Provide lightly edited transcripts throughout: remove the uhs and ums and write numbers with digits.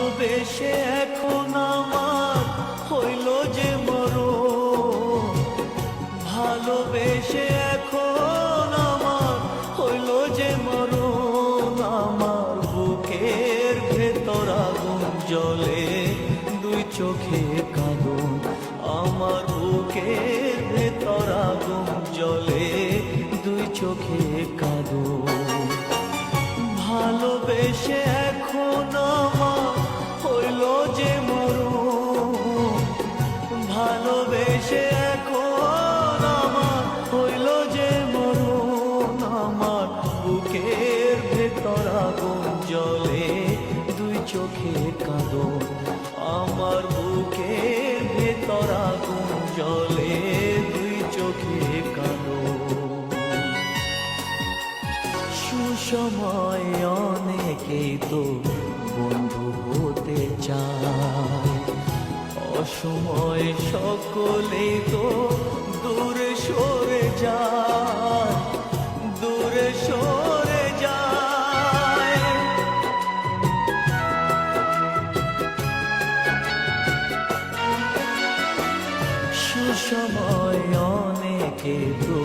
ভালোবেসে এখন আমার হইল যে মরণ, ভালোবেসে এখন আমার হইল যে মরণ। আমার বুকের ভেতর আগুন জ্বলে, দুই চোখে কাঁদন। আমার বুকের ভেতর আগুন জ্বলে, দুই চোখে কাঁদন। ভালোবেসে এখন আমার হইল যে মরণ, ভালোবেসে এখন আমার হইল যে মরণ। আমার বুকের ভেতর আগুন জ্বলে, দুই চোখে কাঁদন। আমার বুকের ভেতর আগুন জ্বলে, দুই চোখে কাঁদন। সুসময় অনেকেই তো বন্ধু হতে চায়, অসময় সকলেই তো দূরে সরে যায়, দূরে সরে যায়। সুসময় অনেকে তো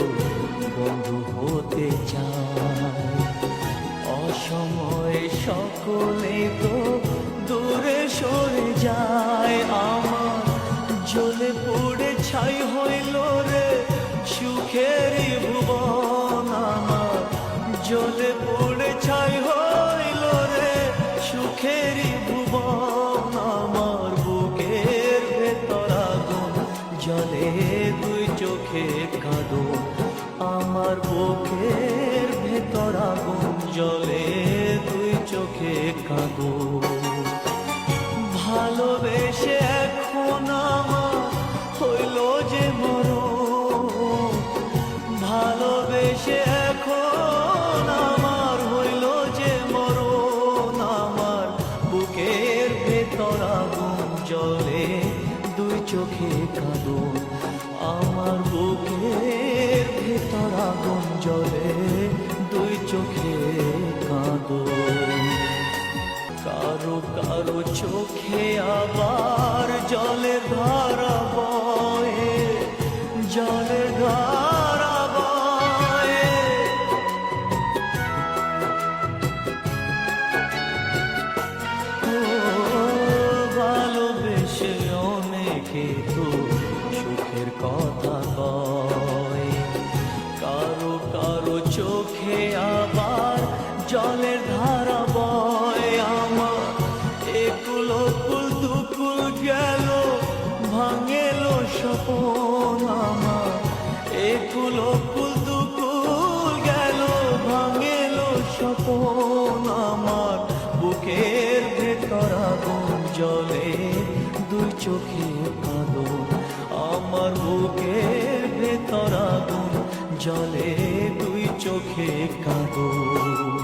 বন্ধু হতে চায়, অসময় সকলে তো দূরে সরে যায়। আমার জ্বলে পুড়ে ছাই হইল রে সুখেরই ভুবন, আমার জ্বলে পুড়ে ছাই হইল রে সুখেরই ভুবন। আমার বুকের ভেতর আগুন জ্বলে, দুই চোখে কাঁদন। আমার বুকের ভেতর আগুন জ্বলে, দুই চোখে কাঁদন। ভালোবেসে এখন আমার হইল যে মরণ, ভালোবেসে এখন আমার হইল যে মরণ। আমার বুকের ভেতর আগুন জ্বলে, দুই চোখে কাঁদন। আমার বুকের ভেতর আগুন জ্বলে, দুই চোখে কাঁদন। কারো কারো চোখে আবার জলের ধারা বয়ে, জলের ধারা বয়ে। ও ভালোবেসে অনেকে তো সুখের কথা কয়, কারো কারো চোখে আবার জলের ধারা বয়। আমার একুল কুল দুকুল গেল, ভাঙেল স্বপন। আমার একুল কুল দুকুল গেল, ভাঙেল স্বপন। আমার বুকের ভেতর আগুন জ্বলে, দুই চোখে কাঁদন। আমার বুকের ভেতর আগুন জ্বলে, দুই চোখে কাঁদন।